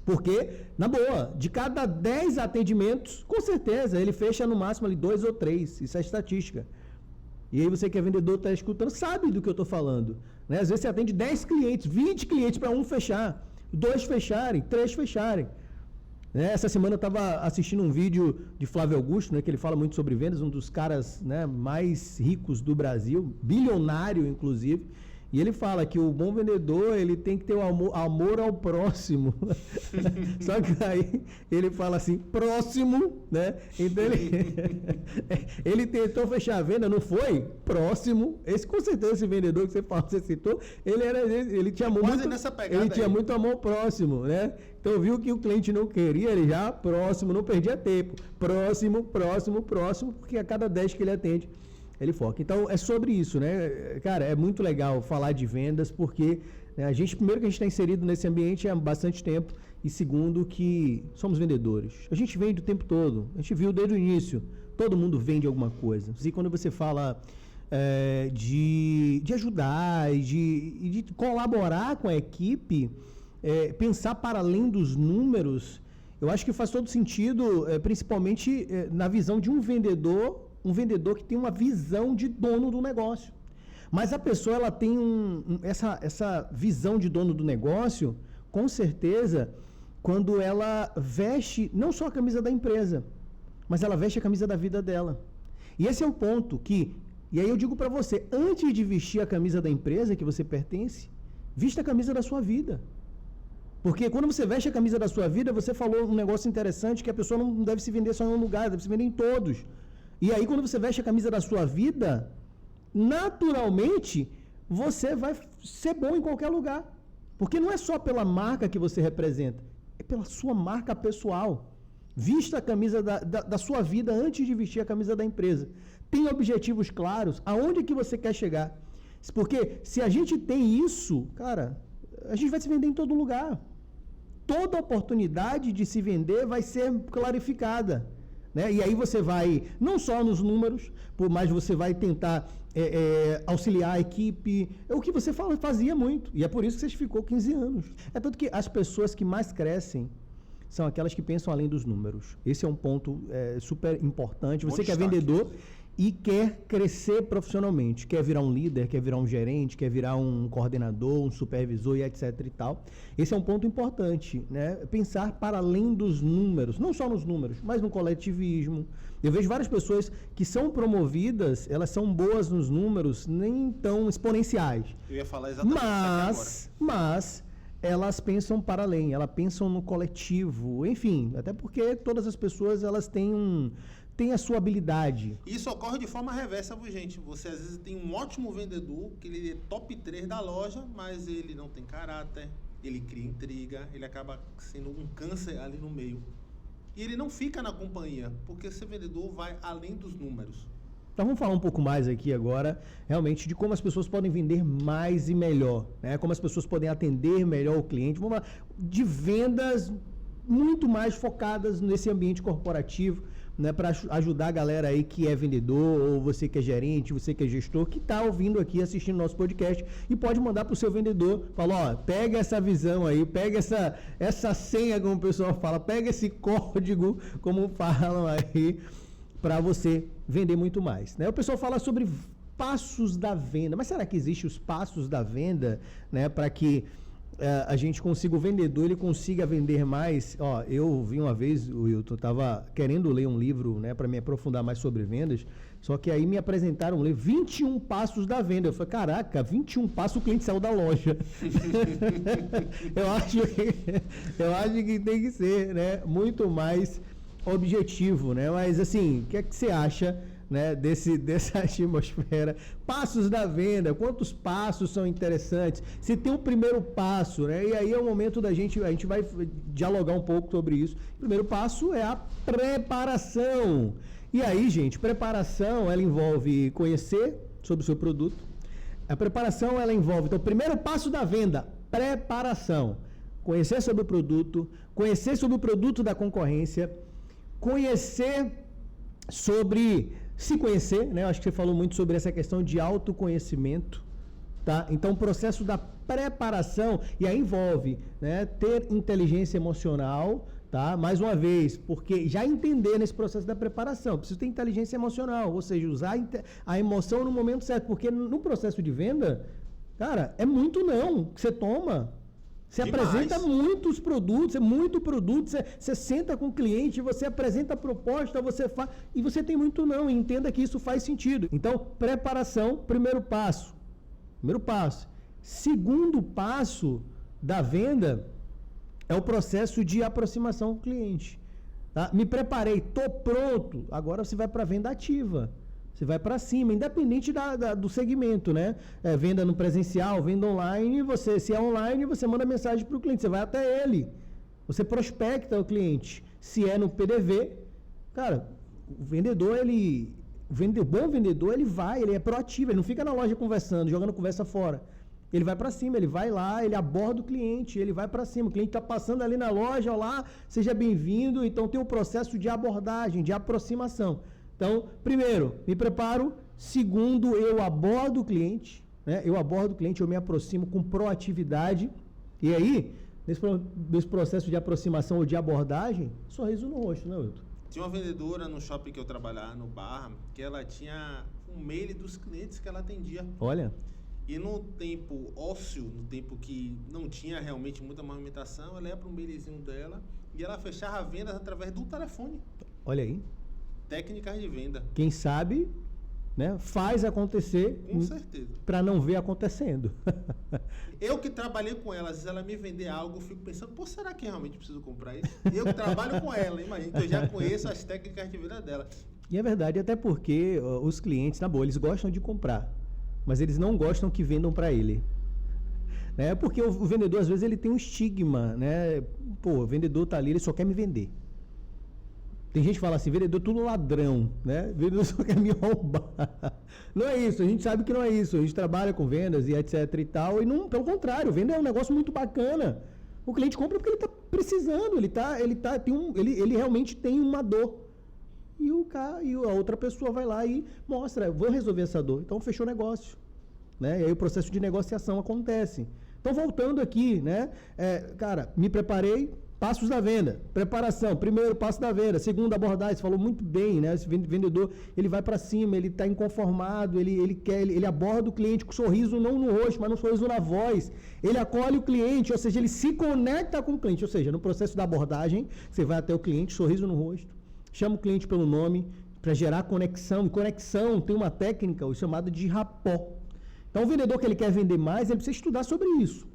Porque, na boa, de cada 10 atendimentos, com certeza, ele fecha no máximo ali 2 ou 3. Isso é estatística. E aí você que é vendedor, está escutando, sabe do que eu estou falando. Né? Às vezes você atende 10 clientes, 20 clientes para um fechar, 2 fecharem, 3 fecharem. Né? Essa semana eu estava assistindo um vídeo de Flávio Augusto, né, que ele fala muito sobre vendas, um dos caras, né, mais ricos do Brasil, bilionário inclusive. E ele fala que o bom vendedor, ele tem que ter o amor ao próximo. Só que aí ele fala assim, próximo, né? Então ele tentou fechar a venda, não foi? Próximo. Esse, com certeza, esse vendedor que você citou, ele tinha muito amor próximo, né? Então viu que o cliente não queria, ele já próximo, não perdia tempo. Próximo, porque a cada 10 que ele atende, ele foca. Então, é sobre isso, né? Cara, é muito legal falar de vendas, porque, né, primeiro que a gente está inserido nesse ambiente há bastante tempo, e segundo que somos vendedores. A gente vende o tempo todo. A gente viu desde o início. Todo mundo vende alguma coisa. E quando você fala de ajudar e de colaborar com a equipe, pensar para além dos números, eu acho que faz todo sentido, principalmente na visão de um vendedor que tem uma visão de dono do negócio. Mas a pessoa, ela tem essa visão de dono do negócio, com certeza, quando ela veste não só a camisa da empresa, mas ela veste a camisa da vida dela. E esse é um ponto e aí eu digo para você, antes de vestir a camisa da empresa que você pertence, vista a camisa da sua vida. Porque quando você veste a camisa da sua vida, você falou um negócio interessante, que a pessoa não deve se vender só em um lugar, deve se vender em todos. E aí, quando você veste a camisa da sua vida, naturalmente, você vai ser bom em qualquer lugar. Porque não é só pela marca que você representa, é pela sua marca pessoal. Vista a camisa da sua vida antes de vestir a camisa da empresa. Tem objetivos claros, aonde que você quer chegar. Porque se a gente tem isso, cara, a gente vai se vender em todo lugar. Toda oportunidade de se vender vai ser clarificada. Né? E aí você vai, não só nos números, mas você vai tentar auxiliar a equipe. É o que você fazia muito. E é por isso que você ficou 15 anos. É tanto que as pessoas que mais crescem são aquelas que pensam além dos números. Esse é um ponto super importante. Você que é vendedor e quer crescer profissionalmente, quer virar um líder, quer virar um gerente, quer virar um coordenador, um supervisor e etc e tal. Esse é um ponto importante, né? Pensar para além dos números, não só nos números, mas no coletivismo. Eu vejo várias pessoas que são promovidas, elas são boas nos números, nem tão exponenciais. Eu ia falar exatamente isso aqui agora. Mas elas pensam para além, elas pensam no coletivo, enfim, até porque todas as pessoas elas têm a sua habilidade. Isso ocorre de forma reversa, gente. Você às vezes tem um ótimo vendedor, que ele é top 3 da loja, mas ele não tem caráter, ele cria intriga, ele acaba sendo um câncer ali no meio. E ele não fica na companhia, porque esse vendedor vai além dos números. Então vamos falar um pouco mais aqui agora, realmente, de como as pessoas podem vender mais e melhor, né? Como as pessoas podem atender melhor o cliente. Vamos falar de vendas muito mais focadas nesse ambiente corporativo, né, para ajudar a galera aí que é vendedor, ou você que é gerente, você que é gestor, que está ouvindo aqui, assistindo nosso podcast, e pode mandar para o seu vendedor, fala, ó, pega essa visão aí, pega essa senha, como o pessoal fala, pega esse código, como falam aí, para você vender muito mais, né? O pessoal fala sobre passos da venda, mas será que existem os passos da venda, né, para que a gente consiga, o vendedor, ele consiga vender mais? Ó, eu vi uma vez, o Wilton, estava querendo ler um livro, né, para me aprofundar mais sobre vendas, só que aí me apresentaram um livro, 21 passos da venda. Eu falei, caraca, 21 passos, o cliente saiu da loja. eu acho que tem que ser, né, muito mais objetivo, né? Mas assim, o que é que você acha, né, dessa atmosfera? Passos da venda, quantos passos são interessantes? Se tem um primeiro passo, né? E aí é o momento a gente vai dialogar um pouco sobre isso. O primeiro passo é a preparação. E aí, gente, preparação, ela envolve conhecer sobre o seu produto. A preparação, ela envolve, então, o primeiro passo da venda, preparação. Conhecer sobre o produto, conhecer sobre o produto da concorrência, conhecer sobre se conhecer, né? Eu acho que você falou muito sobre essa questão de autoconhecimento, tá? Então, o processo da preparação, e aí envolve, né, ter inteligência emocional, tá? Mais uma vez, porque já entender nesse processo da preparação, preciso ter inteligência emocional, ou seja, usar a emoção no momento certo, porque no processo de venda, cara, é muito não que você toma. Você apresenta muitos produtos, você senta com o cliente, você apresenta a proposta, você faz, e você tem muito não, e entenda que isso faz sentido. Então, preparação, primeiro passo. Segundo passo da venda é o processo de aproximação com o cliente. Tá? Me preparei, estou pronto, agora você vai para a venda ativa. Você vai para cima, independente do segmento, né? Venda no presencial, venda online, se é online, você manda mensagem para o cliente, você vai até ele. Você prospecta o cliente. Se é no PDV, cara, o bom vendedor, ele é proativo, ele não fica na loja conversando, jogando conversa fora. Ele vai para cima, ele vai lá, ele aborda o cliente, ele vai para cima. O cliente está passando ali na loja, olá, seja bem-vindo. Então tem um processo de abordagem, de aproximação. Então, primeiro, me preparo. Segundo, eu abordo o cliente, né? Eu me aproximo com proatividade. E aí, nesse processo de aproximação ou de abordagem, sorriso no rosto, né, Wilton? Tinha uma vendedora no shopping que eu trabalhava, no bar, que ela tinha um mail dos clientes que ela atendia. Olha. E no tempo ósseo, no tempo que não tinha realmente muita movimentação, ela ia para um mailzinho dela e ela fechava vendas através do telefone. Olha aí. Técnicas de venda. Quem sabe, né, faz acontecer. Com certeza. Para não ver acontecendo. Eu que trabalhei com ela, às vezes ela me vender algo, eu fico pensando, pô, será que realmente preciso comprar isso? Eu que trabalho com ela, imagina, que eu já conheço as técnicas de venda dela. E é verdade, até porque os clientes, na boa, eles gostam de comprar, mas eles não gostam que vendam para ele. Né? Porque o vendedor, às vezes, ele tem um estigma, né? Pô, o vendedor tá ali, ele só quer me vender. Tem gente que fala assim, vendedor é tudo ladrão, né? Vendedor só quer me roubar. Não é isso, a gente sabe que não é isso. A gente trabalha com vendas e etc e tal, e não, pelo contrário, venda é um negócio muito bacana. O cliente compra porque ele está precisando, ele realmente tem uma dor. E a outra pessoa vai lá e mostra, vou resolver essa dor. Então fechou o negócio. Né? E aí o processo de negociação acontece. Então voltando aqui, né? Cara, me preparei. Passos da venda, preparação, primeiro passo da venda, segundo abordagem, você falou muito bem, né? Esse vendedor, ele vai para cima, ele está inconformado, ele aborda o cliente com sorriso não no rosto, mas no sorriso na voz, ele acolhe o cliente, ou seja, ele se conecta com o cliente, ou seja, no processo da abordagem, você vai até o cliente, sorriso no rosto, chama o cliente pelo nome, para gerar conexão, e conexão tem uma técnica chamada de rapport. Então o vendedor que ele quer vender mais, ele precisa estudar sobre isso,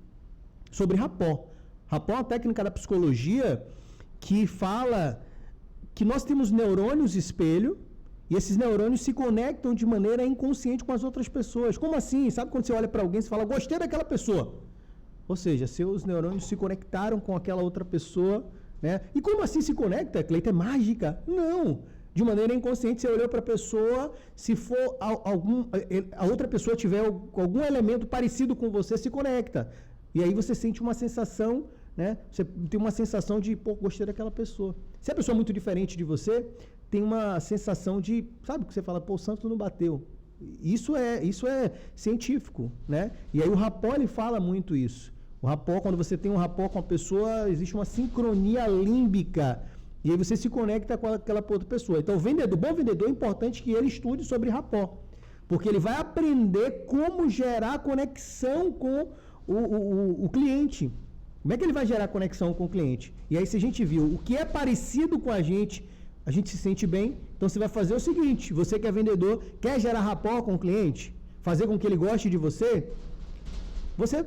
sobre rapport. Rapport é uma técnica da psicologia que fala que nós temos neurônios espelho e esses neurônios se conectam de maneira inconsciente com as outras pessoas. Como assim? Sabe quando você olha para alguém e fala, gostei daquela pessoa? Ou seja, seus neurônios se conectaram com aquela outra pessoa, né? E como assim se conecta, Cleiton? É mágica? Não! De maneira inconsciente, você olhou para a pessoa, se for a outra pessoa tiver algum elemento parecido com você, se conecta. E aí você sente uma sensação, né? Você tem uma sensação de, pô, gostei daquela pessoa. Se a pessoa é muito diferente de você, tem uma sensação de, sabe, que você fala, pô, o santo não bateu. Isso é científico, né? E aí o rapport, ele fala muito isso. O rapport, quando você tem um rapport com a pessoa, existe uma sincronia límbica. E aí você se conecta com aquela outra pessoa. Então, o bom vendedor é importante que ele estude sobre rapport. Porque ele vai aprender como gerar conexão com o cliente. Como é que ele vai gerar conexão com o cliente? E aí, se a gente viu o que é parecido com a gente se sente bem, então você vai fazer o seguinte, você que é vendedor, quer gerar rapport com o cliente? Fazer com que ele goste de você? Você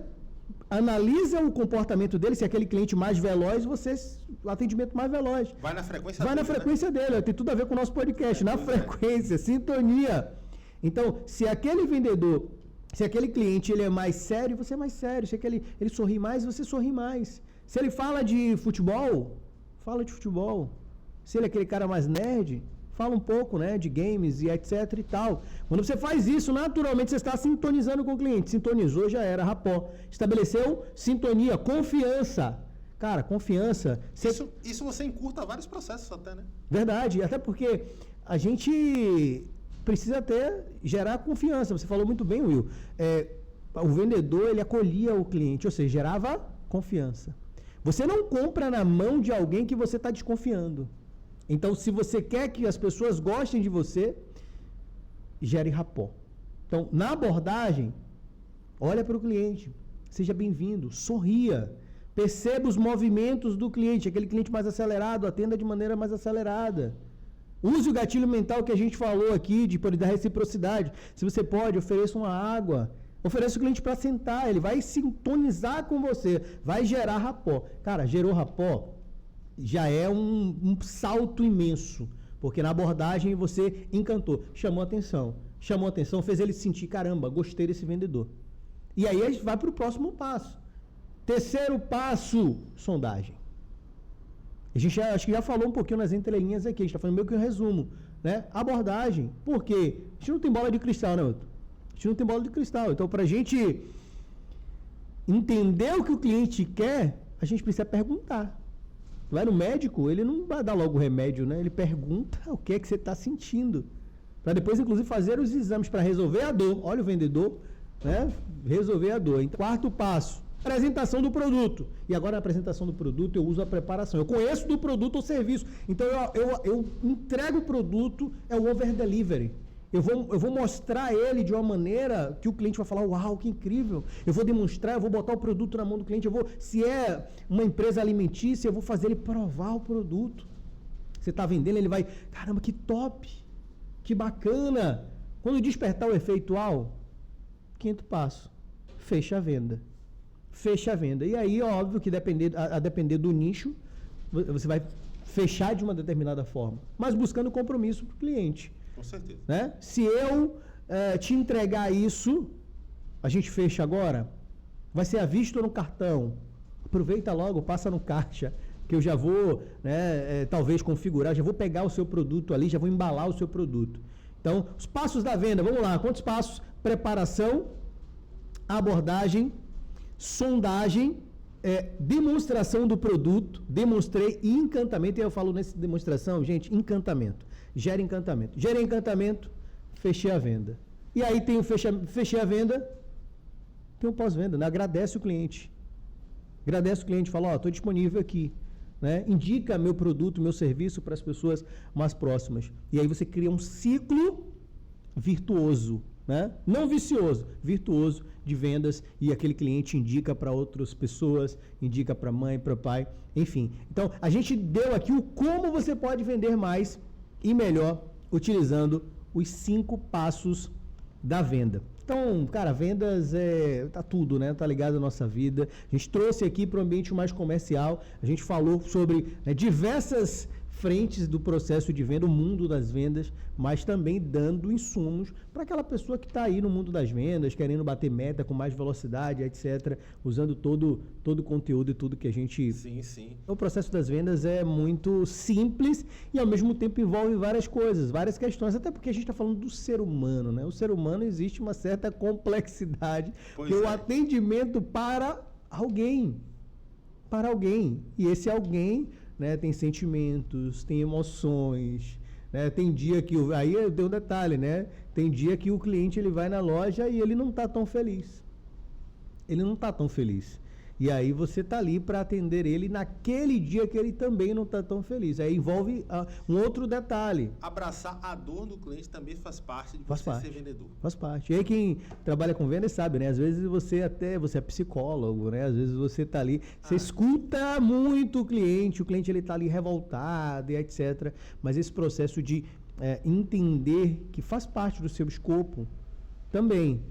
analisa o comportamento dele, se é aquele cliente mais veloz, o atendimento mais veloz. Vai na frequência dele. Vai na frequência dele, tem tudo a ver com o nosso podcast, na frequência, sintonia. Então, se aquele vendedor... Se aquele cliente ele é mais sério, você é mais sério. Se ele sorri mais, você sorri mais. Se ele fala de futebol, fala de futebol. Se ele é aquele cara mais nerd, fala um pouco, né, de games e etc e tal. Quando você faz isso, naturalmente você está sintonizando com o cliente. Sintonizou, já era, rapport. Estabeleceu sintonia, confiança. Cara, confiança... Isso você encurta vários processos até, né? Verdade, até porque a gente... precisa gerar confiança. Você falou muito bem, Will. O vendedor, ele acolhia o cliente, ou seja, gerava confiança. Você não compra na mão de alguém que você está desconfiando. Então, se você quer que as pessoas gostem de você, gere rapport. Então, na abordagem, olha para o cliente, seja bem-vindo, sorria, perceba os movimentos do cliente, aquele cliente mais acelerado, atenda de maneira mais acelerada. Use o gatilho mental que a gente falou aqui, de poder dar reciprocidade. Se você pode, ofereça uma água. Ofereça o cliente para sentar, ele vai sintonizar com você, vai gerar rapport. Cara, gerou rapport, já é um salto imenso, porque na abordagem você encantou, chamou atenção, fez ele sentir, caramba, gostei desse vendedor. E aí a gente vai para o próximo passo. Terceiro passo, sondagem. A gente acho que já falou um pouquinho nas entrelinhas aqui, a gente está fazendo meio que um resumo, né? Abordagem. Por quê? A gente não tem bola de cristal, né, Wilton? A gente não tem bola de cristal. Então, para a gente entender o que o cliente quer, a gente precisa perguntar. Vai no médico, ele não vai dar logo o remédio, né? Ele pergunta o que é que você está sentindo. Para depois, inclusive, fazer os exames para resolver a dor. Olha o vendedor, né? Resolver a dor. Então, quarto passo, Apresentação do produto. E agora, na apresentação do produto, eu uso a preparação. Eu conheço do produto ou serviço. Então, eu entrego o produto, é o over-delivery. Eu vou mostrar ele de uma maneira que o cliente vai falar, uau, que incrível. Eu vou demonstrar, eu vou botar o produto na mão do cliente. Se é uma empresa alimentícia, eu vou fazer ele provar o produto. Você está vendendo, ele vai, caramba, que top, que bacana. Quando despertar o efeito uau, quinto passo, fecha a venda. Fecha a venda. E aí, óbvio que a depender do nicho, você vai fechar de uma determinada forma, mas buscando compromisso para o cliente. Com certeza. Né? Se eu te entregar isso, a gente fecha agora, vai ser à vista ou no cartão? Aproveita logo, passa no caixa, que eu já vou, talvez configurar, já vou pegar o seu produto ali, já vou embalar o seu produto. Então, os passos da venda, vamos lá, quantos passos? Preparação, abordagem, sondagem, demonstração do produto, demonstrei e encantamento, e eu falo nessa demonstração, gente, encantamento. Gera encantamento. Gerei encantamento, fechei a venda. E aí fechei a venda, tem um pós-venda, né? Agradece o cliente. Agradece o cliente, fala, estou disponível aqui. Né? Indica meu produto, meu serviço para as pessoas mais próximas. E aí você cria um ciclo virtuoso, né? Não vicioso, virtuoso de vendas, e aquele cliente indica para outras pessoas, indica para a mãe, para o pai, enfim. Então, a gente deu aqui o como você pode vender mais e melhor, utilizando os 5 passos da venda. Então, cara, vendas tá tudo, né? Tá ligado à nossa vida. A gente trouxe aqui para o ambiente mais comercial, a gente falou sobre diversas frentes do processo de venda, o mundo das vendas, mas também dando insumos para aquela pessoa que está aí no mundo das vendas, querendo bater meta com mais velocidade, etc., usando todo o conteúdo e tudo que a gente... Sim. O processo das vendas é muito simples e, ao mesmo tempo, envolve várias coisas, várias questões, até porque a gente está falando do ser humano, né? O ser humano existe uma certa complexidade, que o atendimento para alguém, e esse alguém... Né, tem sentimentos, tem emoções, né, tem dia que... Aí tem um detalhe, né? Tem dia que o cliente ele vai na loja e ele não está tão feliz. Ele não está tão feliz. E aí você está ali para atender ele naquele dia que ele também não está tão feliz. Aí envolve um outro detalhe. Abraçar a dor do cliente também faz parte de você ser vendedor. Faz parte. E aí quem trabalha com vendas sabe, né? Às vezes você é psicólogo, né? Às vezes você está ali, você escuta muito o cliente ele está ali revoltado e etc. Mas esse processo de entender que faz parte do seu escopo também.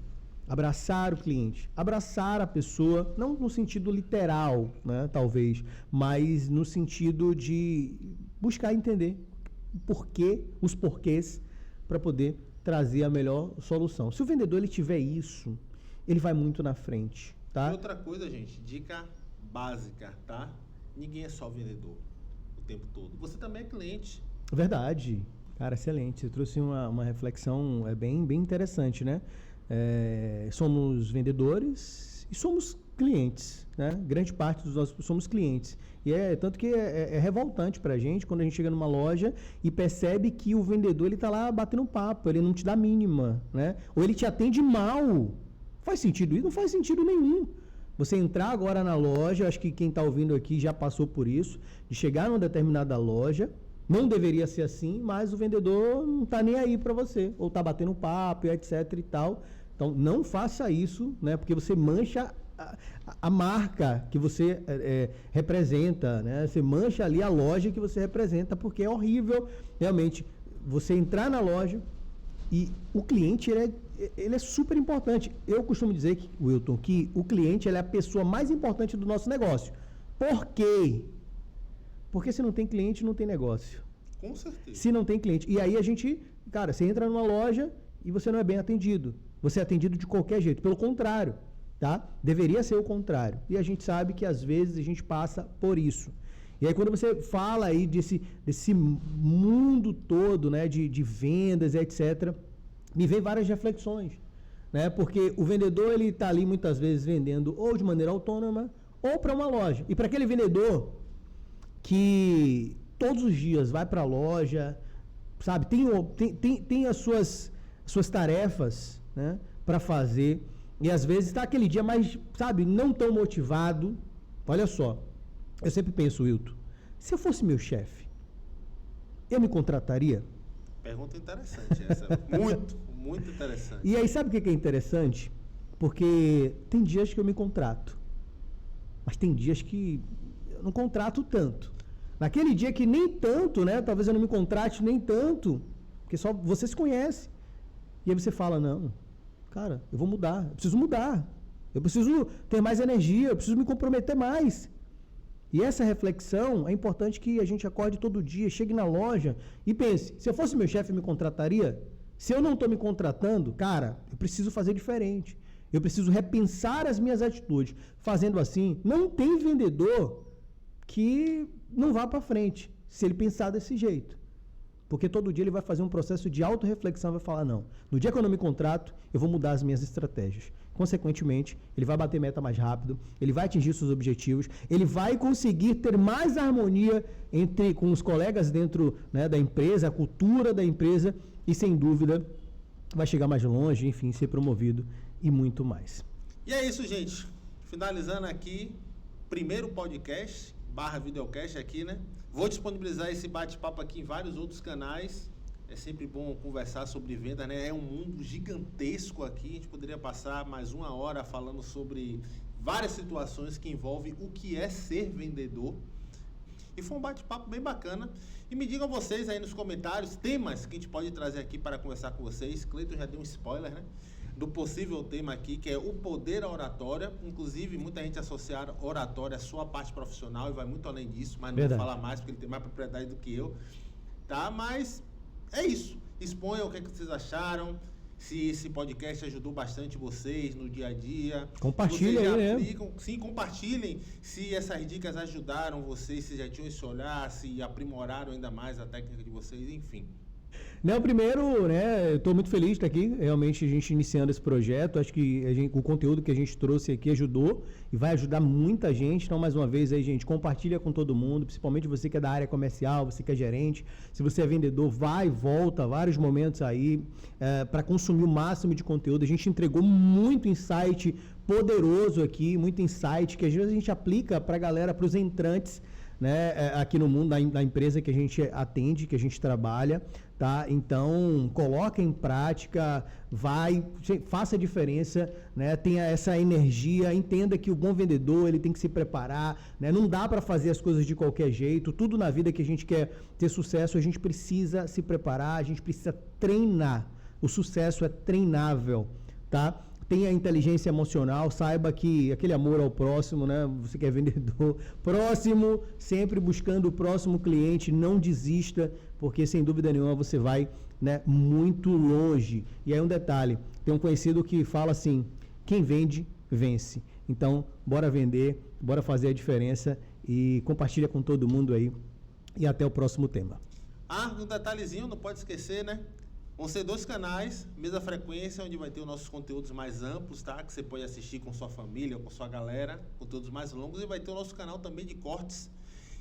Abraçar o cliente, abraçar a pessoa, não no sentido literal, né, talvez, mas no sentido de buscar entender os porquês, para poder trazer a melhor solução. Se o vendedor ele tiver isso, ele vai muito na frente, tá? E outra coisa, gente, dica básica, tá? Ninguém é só vendedor o tempo todo. Você também é cliente. Verdade. Cara, excelente. Você trouxe uma reflexão bem interessante, né? Somos vendedores e somos clientes, né? Grande parte dos nossos somos clientes. E tanto que é revoltante pra gente quando a gente chega numa loja e percebe que o vendedor ele tá lá batendo papo, ele não te dá mínima, né? Ou ele te atende mal. Faz sentido isso? Não faz sentido nenhum. Você entrar agora na loja, acho que quem está ouvindo aqui já passou por isso, de chegar numa determinada loja, não deveria ser assim, mas o vendedor não está nem aí para você, ou está batendo papo, etc e tal. Então, não faça isso, né? Porque você mancha a marca que você representa, né? Você mancha ali a loja que você representa, porque é horrível, realmente, você entrar na loja e o cliente, ele é super importante. Eu costumo dizer, Wilton, que o cliente ele é a pessoa mais importante do nosso negócio. Por quê? Porque se não tem cliente, não tem negócio. Com certeza. Se não tem cliente. E aí você entra numa loja e você não é bem atendido. Você é atendido de qualquer jeito. Pelo contrário, tá? Deveria ser o contrário. E a gente sabe que às vezes a gente passa por isso. E aí quando você fala aí desse mundo todo, né, de vendas, etc., me vem várias reflexões, né? Porque o vendedor, ele está ali muitas vezes vendendo ou de maneira autônoma ou para uma loja. E para aquele vendedor que todos os dias vai para a loja, sabe, tem as suas tarefas, né, para fazer, E às vezes tá aquele dia mais, sabe, não tão motivado. Olha só, eu sempre penso, Wilton, se eu fosse meu chefe, eu me contrataria? Pergunta interessante essa. Muito, muito interessante. E aí, sabe o que é interessante? Porque tem dias que eu me contrato, mas tem dias que eu não contrato tanto. Naquele dia que nem tanto, né? Talvez eu não me contrate nem tanto, porque só você se conhece. E aí você fala, não, cara, eu vou mudar, eu preciso mudar. Eu preciso ter mais energia, eu preciso me comprometer mais. E essa reflexão é importante que a gente acorde todo dia, chegue na loja e pense, se eu fosse meu chefe, me contrataria? Se eu não estou me contratando, cara, eu preciso fazer diferente. Eu preciso repensar as minhas atitudes. Fazendo assim, não tem vendedor que não vá para frente, se ele pensar desse jeito. Porque todo dia ele vai fazer um processo de autorreflexão e vai falar, não, no dia que eu não me contrato, eu vou mudar as minhas estratégias. Consequentemente, ele vai bater meta mais rápido, ele vai atingir seus objetivos, ele vai conseguir ter mais harmonia com os colegas dentro, né, da empresa, a cultura da empresa e, sem dúvida, vai chegar mais longe, enfim, ser promovido e muito mais. E é isso, gente. Finalizando aqui, primeiro podcast / videocast aqui, né? Vou disponibilizar esse bate-papo aqui em vários outros canais. É sempre bom conversar sobre venda, né? É um mundo gigantesco aqui. A gente poderia passar mais 1 hora falando sobre várias situações que envolvem o que é ser vendedor. E foi um bate-papo bem bacana. E me digam vocês aí nos comentários temas que a gente pode trazer aqui para conversar com vocês. Cleiton já deu um spoiler, né? Do possível tema aqui, que é o poder da oratória. Inclusive, muita gente associa a oratória à sua parte profissional e vai muito além disso, mas não Verdade. Vou falar mais, porque ele tem mais propriedade do que eu. Tá? Mas é isso. Exponham o que vocês acharam. Se esse podcast ajudou bastante vocês no dia a dia. Compartilhem aí, né? Sim, compartilhem se essas dicas ajudaram vocês, se já tinham esse olhar, se aprimoraram ainda mais a técnica de vocês, enfim. Não, primeiro, né, eu estou muito feliz de estar aqui, realmente a gente iniciando esse projeto, acho que o conteúdo que a gente trouxe aqui ajudou e vai ajudar muita gente, então mais uma vez aí, gente, compartilha com todo mundo, principalmente você que é da área comercial, você que é gerente, se você é vendedor, vai e volta, vários momentos aí, para consumir o máximo de conteúdo, a gente entregou muito insight poderoso aqui, muito insight que às vezes a gente aplica para a galera, para os entrantes, né, aqui no mundo, da empresa que a gente atende, que a gente trabalha, tá? Então, coloca em prática, faça a diferença, né? Tenha essa energia, entenda que o bom vendedor, ele tem que se preparar, né? Não dá para fazer as coisas de qualquer jeito, tudo na vida que a gente quer ter sucesso, a gente precisa se preparar, a gente precisa treinar. O sucesso é treinável, tá? Tenha inteligência emocional, saiba que aquele amor ao próximo, né? Você que é vendedor, próximo, sempre buscando o próximo cliente, não desista, porque sem dúvida nenhuma você vai, né, muito longe. E aí um detalhe, tem um conhecido que fala assim, quem vende, vence. Então, bora vender, bora fazer a diferença e compartilha com todo mundo aí. E até o próximo tema. Um detalhezinho, não pode esquecer, né? Vão ser 2 canais, mesma frequência, onde vai ter os nossos conteúdos mais amplos, tá? Que você pode assistir com sua família, com sua galera, conteúdos mais longos. E vai ter o nosso canal também de cortes.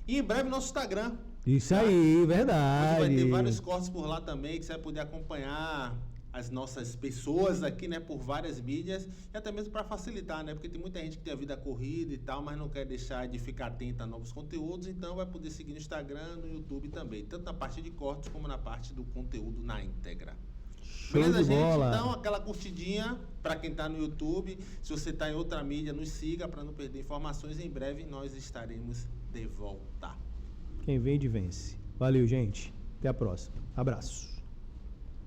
E em breve nosso Instagram. Isso tá? Aí, verdade. Onde vai ter vários cortes por lá também, que você vai poder acompanhar as nossas pessoas aqui, né? Por várias mídias. E até mesmo para facilitar, né? Porque tem muita gente que tem a vida corrida e tal, mas não quer deixar de ficar atenta a novos conteúdos. Então vai poder seguir no Instagram, no YouTube também. Tanto na parte de cortes como na parte do conteúdo na íntegra. Show Beleza, de gente? bola. Então, aquela curtidinha para quem tá no YouTube. Se você tá em outra mídia, nos siga para não perder informações. Em breve nós estaremos de volta. Quem vende, vence. Valeu, gente. Até a próxima. Abraço.